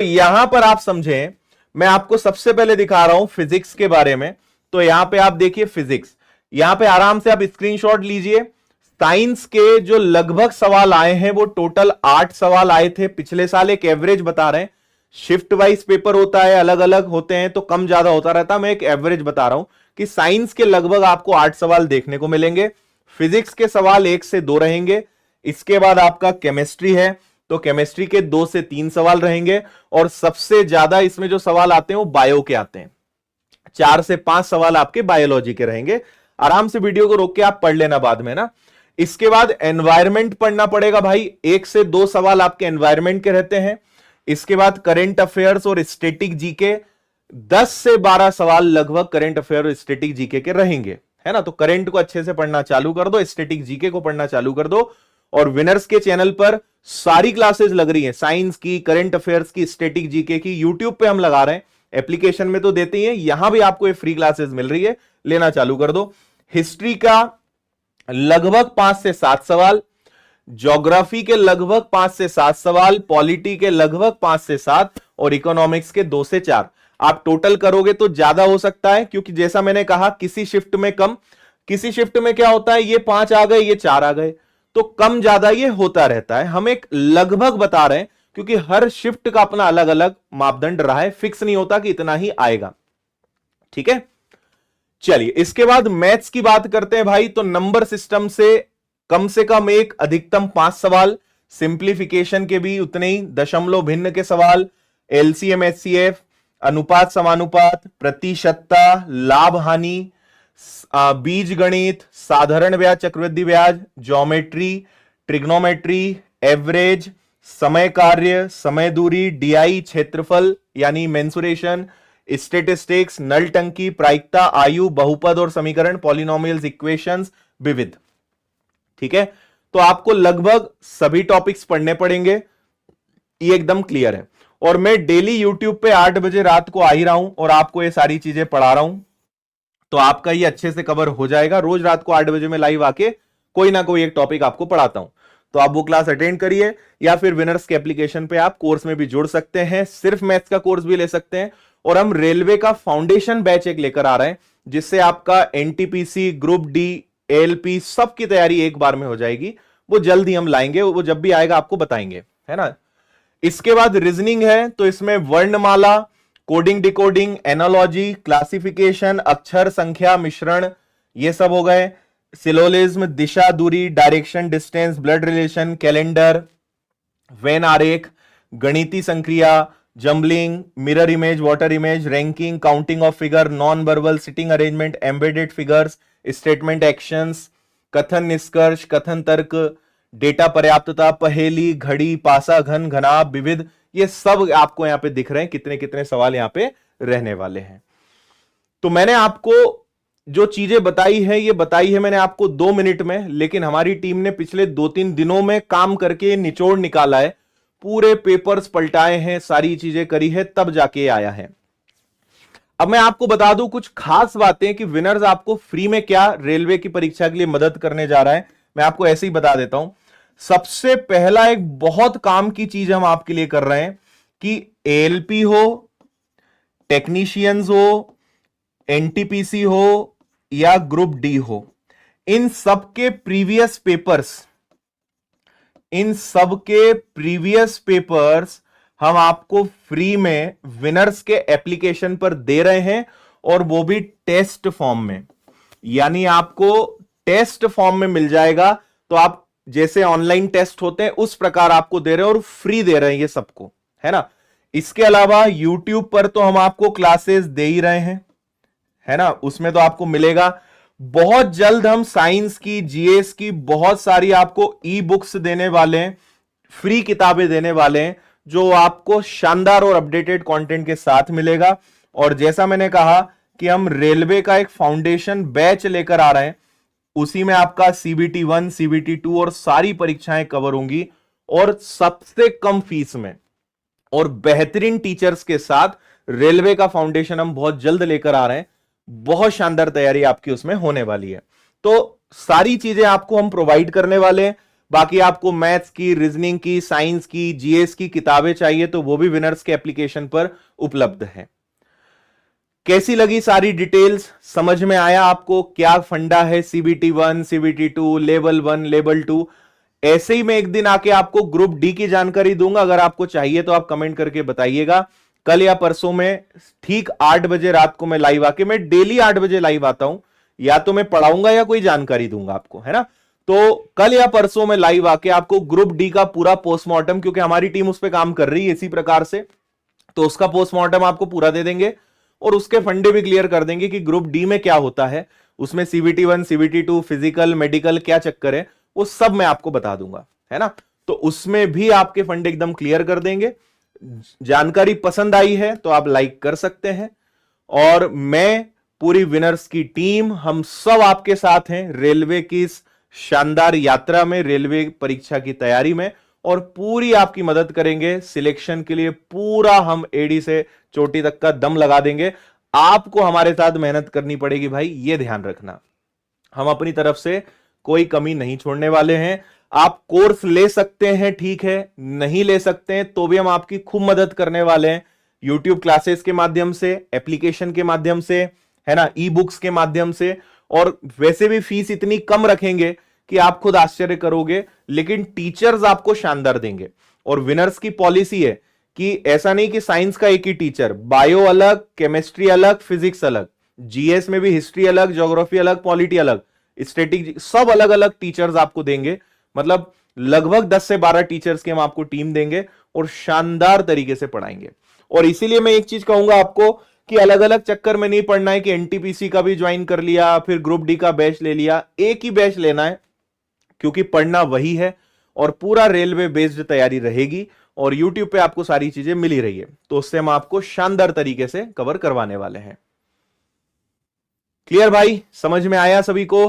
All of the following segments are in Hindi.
यहां पर आप समझें, मैं आपको सबसे पहले दिखा रहा हूं फिजिक्स के बारे में। तो यहां पे आप देखिए फिजिक्स, यहां पे आराम से आप स्क्रीनशॉट लीजिए। साइंस के जो लगभग सवाल आए हैं वो टोटल 8 सवाल आए थे पिछले साल, एक एवरेज बता रहे हैं। शिफ्ट वाइज पेपर होता है, अलग अलग होते हैं तो कम ज्यादा होता रहता है, मैं एक एवरेज बता रहा हूं कि साइंस के लगभग आपको 8 सवाल देखने को मिलेंगे। फिजिक्स के सवाल 1 से 2 रहेंगे। इसके बाद आपका केमिस्ट्री है तो केमिस्ट्री के 2 से 3 सवाल रहेंगे। और सबसे ज्यादा इसमें जो सवाल आते हैं वो बायो के आते हैं, 4 से 5 सवाल आपके बायोलॉजी के रहेंगे। आराम से वीडियो को रोक के आप पढ़ लेना बाद में ना। इसके बाद एनवायरमेंट पढ़ना पड़ेगा भाई, 1 से 2 सवाल आपके एनवायरमेंट के रहते हैं। इसके बाद करंट अफेयर्स और स्टैटिक जीके, 10 से 12 सवाल लगभग करंट अफेयर और स्टैटिक जीके के रहेंगे, है ना। तो करंट को अच्छे से पढ़ना चालू कर दो, स्टैटिक जीके को पढ़ना चालू कर दो। और विनर्स के चैनल पर सारी क्लासेस लग रही हैं, साइंस की, करंट अफेयर्स की, स्टैटिक जीके की, यूट्यूब पे हम लगा रहे हैं, एप्लीकेशन में तो देते ही हैं, यहां भी आपको ये फ्री क्लासेस मिल रही है, लेना चालू कर दो। हिस्ट्री का लगभग 5 से 7 सवाल, ज्योग्राफी के लगभग 5 से 7 सवाल, पॉलिटी के लगभग 5 से 7 और इकोनॉमिक्स के 2 से 4। आप टोटल करोगे तो ज्यादा हो सकता है, क्योंकि जैसा मैंने कहा किसी शिफ्ट में कम, किसी शिफ्ट में क्या होता है, ये 5 आ गए, ये 4 आ गए, तो कम ज्यादा ये होता रहता है। हम एक लगभग बता रहे हैं क्योंकि हर शिफ्ट का अपना अलग अलग मापदंड रहा है, फिक्स नहीं होता कि इतना ही आएगा, ठीक है। चलिए इसके बाद मैथ्स की बात करते हैं भाई। तो नंबर सिस्टम से कम एक, अधिकतम 5 सवाल, सिंप्लीफिकेशन के भी उतने ही, दशमलव भिन्न के सवाल, एलसीएम एचसीएफ, अनुपात समानुपात, प्रतिशतता, लाभ हानि, बीज गणित, साधारण ब्याज, चक्रवृद्धि ब्याज, ज्योमेट्री, ट्रिग्नोमेट्री, एवरेज, समय कार्य, समय दूरी, डीआई, क्षेत्रफल यानी मेंसुरेशन, स्टेटिस्टिक्स, नल टंकी, प्रायिकता, आयु, बहुपद और समीकरण, पॉलिनोमियल्स, इक्वेशंस, विविध, ठीक है। तो आपको लगभग सभी टॉपिक्स पढ़ने पड़ेंगे, ये एकदम क्लियर है। और मैं डेली यूट्यूब पे 8 बजे रात को आ ही रहा हूं और आपको ये सारी चीजें पढ़ा रहा हूं, तो आपका ये अच्छे से कवर हो जाएगा। रोज रात को 8 बजे में लाइव आके कोई ना कोई एक टॉपिक आपको पढ़ाता हूं, तो आप वो क्लास अटेंड करिए, या फिर विनर्स के एप्लीकेशन पे आप कोर्स में भी जुड़ सकते हैं, सिर्फ मैथ्स का कोर्स भी ले सकते हैं। और हम रेलवे का फाउंडेशन बैच एक लेकर आ रहे हैं, जिससे आपका एनटीपीसी, ग्रुप डी, एएलपी सब की तैयारी एक बार में हो जाएगी। वो जल्द ही हम लाएंगे, वो जब भी आएगा आपको बताएंगे, है ना। इसके बाद रीजनिंग है, तो इसमें वर्णमाला, कोडिंग, डिकोडिंग, एनालॉजी, क्लासिफिकेशन, अक्षर संख्या, मिश्रण, ये सब हो गए। सिलोलिज्म, दिशा, दूरी, direction, distance, blood relation, calendar, Venn आरेख, गणितीय संक्रिया, jumbling, mirror image, water image, ranking, counting of figure, non verbal, sitting arrangement, embedded figures, statement actions, कथन निष्कर्ष, कथन तर्क, डेटा पर्याप्तता, पहेली, घड़ी, पासा, घन, घनाभ, विविध, ये सब आपको यहां पे दिख रहे हैं, कितने कितने सवाल यहां पे रहने वाले हैं। तो मैंने आपको जो चीजें बताई है, ये बताई है मैंने आपको 2 मिनट में, लेकिन हमारी टीम ने पिछले 2-3 दिनों में काम करके निचोड़ निकाला है, पूरे पेपर्स पलटाए हैं, सारी चीजें करी है, तब जाके आया है। अब मैं आपको बता दूं कुछ खास बातें कि विनर्स आपको फ्री में क्या रेलवे की परीक्षा के लिए मदद करने जा रहा है, मैं आपको ऐसे ही बता देता हूं। सबसे पहला एक बहुत काम की चीज हम आपके लिए कर रहे हैं कि एएलपी हो, टेक्नीशियंस हो, एनटीपीसी हो या ग्रुप डी हो, इन सबके प्रीवियस पेपर्स हम आपको फ्री में विनर्स के एप्लीकेशन पर दे रहे हैं, और वो भी टेस्ट फॉर्म में, यानी आपको टेस्ट फॉर्म में मिल जाएगा। तो आप जैसे ऑनलाइन टेस्ट होते हैं उस प्रकार आपको दे रहे हैं, और फ्री दे रहे हैं ये सबको, है ना। इसके अलावा यूट्यूब पर तो हम आपको क्लासेस दे ही रहे हैं, है ना, उसमें तो आपको मिलेगा। बहुत जल्द हम साइंस की, जीएस की बहुत सारी आपको ई बुक्स देने वाले हैं, फ्री किताबें देने वाले हैं, जो आपको शानदार और अपडेटेड कंटेंट के साथ मिलेगा। और जैसा मैंने कहा कि हम रेलवे का एक फाउंडेशन बैच लेकर आ रहे हैं, उसी में आपका सीबीटी 1, सीबीटी 2 और सारी परीक्षाएं कवर होंगी, और सबसे कम फीस में और बेहतरीन टीचर्स के साथ रेलवे का फाउंडेशन हम बहुत जल्द लेकर आ रहे हैं। बहुत शानदार तैयारी आपकी उसमें होने वाली है। तो सारी चीजें आपको हम प्रोवाइड करने वाले हैं। बाकी आपको मैथ्स की, रीजनिंग की, साइंस की, जीएस की किताबें चाहिए तो वो भी विनर्स के एप्लीकेशन पर उपलब्ध है। कैसी लगी सारी डिटेल्स? समझ में आया आपको क्या फंडा है सीबीटी 1, सीबीटी 2, लेवल 1, लेवल 2? ऐसे ही मैं एक दिन आके आपको ग्रुप डी की जानकारी दूंगा। अगर आपको चाहिए तो आप कमेंट करके बताइएगा। कल या परसों में ठीक 8 बजे रात को मैं लाइव आके, मैं डेली 8 बजे लाइव आता हूं, या तो मैं पढ़ाऊंगा या कोई जानकारी दूंगा आपको, है ना। तो कल या परसों में लाइव आके आपको ग्रुप डी का पूरा पोस्टमार्टम, क्योंकि हमारी टीम उस पर काम कर रही है इसी प्रकार से, तो उसका पोस्टमार्टम आपको पूरा दे देंगे और उसके फंडे भी क्लियर कर देंगे कि ग्रुप डी में क्या होता है, उसमें सीबीटी 1, सीबीटी 2, फिजिकल, मेडिकल क्या चक्कर है, वो सब मैं आपको बता दूंगा, है ना। तो उसमें भी आपके फंडे एकदम क्लियर कर देंगे। जानकारी पसंद आई है तो आप लाइक कर सकते हैं। और मैं, पूरी विनर्स की टीम, हम सब आपके साथ हैं रेलवे की इस शानदार यात्रा में, रेलवे परीक्षा की तैयारी में, और पूरी आपकी मदद करेंगे सिलेक्शन के लिए। पूरा हम एडी से चोटी तक का दम लगा देंगे। आपको हमारे साथ मेहनत करनी पड़ेगी भाई, ये ध्यान रखना। हम अपनी तरफ से कोई कमी नहीं छोड़ने वाले हैं। आप कोर्स ले सकते हैं, ठीक है, नहीं ले सकते हैं तो भी हम आपकी खूब मदद करने वाले हैं। यूट्यूब क्लासेस के माध्यम से, एप्लीकेशन के माध्यम से, है ना, ई बुक्स के माध्यम से। और वैसे भी फीस इतनी कम रखेंगे कि आप खुद आश्चर्य करोगे, लेकिन टीचर्स आपको शानदार देंगे। और विनर्स की पॉलिसी है कि ऐसा नहीं कि साइंस का एक ही टीचर, बायो अलग, केमिस्ट्री अलग, फिजिक्स अलग, जीएस में भी हिस्ट्री अलग, ज्योग्राफी अलग, पॉलिटी अलग, स्टैटिक, सब अलग अलग टीचर्स आपको देंगे। मतलब लगभग 10 से 12 टीचर्स की हम आपको टीम देंगे और शानदार तरीके से पढ़ाएंगे। और इसीलिए मैं एक चीज कहूंगा आपको कि अलग अलग चक्कर में नहीं पढ़ना है कि एनटीपीसी का भी ज्वाइन कर लिया, फिर ग्रुप डी का बैच ले लिया। एक ही बैच लेना है, क्योंकि पढ़ना वही है और पूरा रेलवे बेस्ड तैयारी रहेगी और यूट्यूब पे आपको सारी चीजें मिली रही है, तो उससे हम आपको शानदार तरीके से कवर करवाने वाले हैं। क्लियर भाई? समझ में आया सभी को?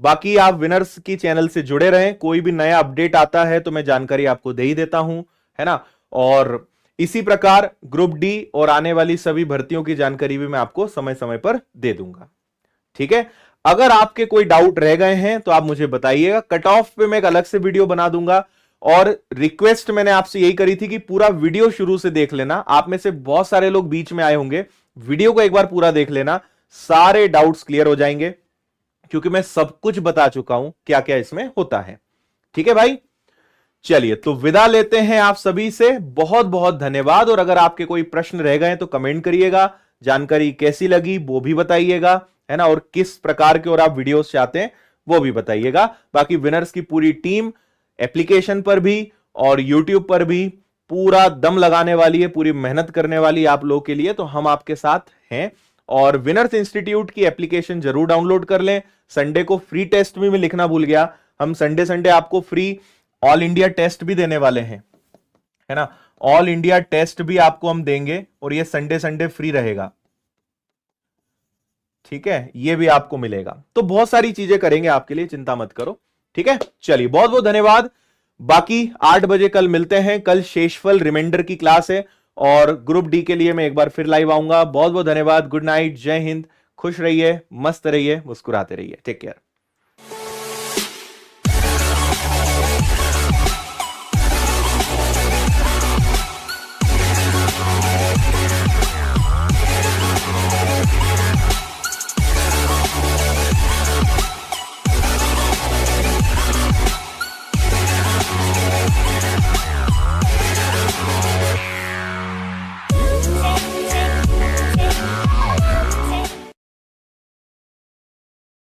बाकी आप विनर्स की चैनल से जुड़े रहें, कोई भी नया अपडेट आता है तो मैं जानकारी आपको दे ही देता हूं, है ना। और इसी प्रकार ग्रुप डी और आने वाली सभी भर्तियों की जानकारी भी मैं आपको समय समय पर दे दूंगा, ठीक है। अगर आपके कोई डाउट रह गए हैं तो आप मुझे बताइएगा। कट ऑफ पे मैं एक अलग से वीडियो बना दूंगा। और रिक्वेस्ट मैंने आपसे यही करी थी कि पूरा वीडियो शुरू से देख लेना। आप में से बहुत सारे लोग बीच में आए होंगे, वीडियो को एक बार पूरा देख लेना, सारे डाउट्स क्लियर हो जाएंगे, क्योंकि मैं सब कुछ बता चुका हूं क्या क्या इसमें होता है, ठीक है भाई। चलिए तो विदा लेते हैं आप सभी से, बहुत बहुत धन्यवाद। और अगर आपके कोई प्रश्न रह गए तो कमेंट करिएगा, जानकारी कैसी लगी वो भी बताइएगा, है ना, और किस प्रकार के और आप वीडियोस चाहते हैं वो भी बताइएगा। बाकी विनर्स की पूरी टीम एप्लीकेशन पर भी और यूट्यूब पर भी पूरा दम लगाने वाली है, पूरी मेहनत करने वाली है आप लोगों के लिए, तो हम आपके साथ हैं। और विनर्स इंस्टीट्यूट की एप्लीकेशन जरूर डाउनलोड कर लें। संडे को फ्री टेस्ट भी मैं लिखना भूल गया, हम संडे संडे आपको फ्री ऑल इंडिया टेस्ट भी देने वाले हैं, है ना। ऑल इंडिया टेस्ट भी आपको हम देंगे और ये संडे संडे फ्री रहेगा, ठीक है, ये भी आपको मिलेगा। तो बहुत सारी चीजें करेंगे आपके लिए, चिंता मत करो, ठीक है। चलिए बहुत बहुत धन्यवाद। बाकी 8 बजे कल मिलते हैं। कल शेषफल रिमाइंडर की क्लास है और ग्रुप डी के लिए मैं एक बार फिर लाइव आऊंगा। बहुत बहुत धन्यवाद। गुड नाइट, जय हिंद, खुश रहिए, मस्त रहिए, मुस्कुराते रहिए, टेक केयर।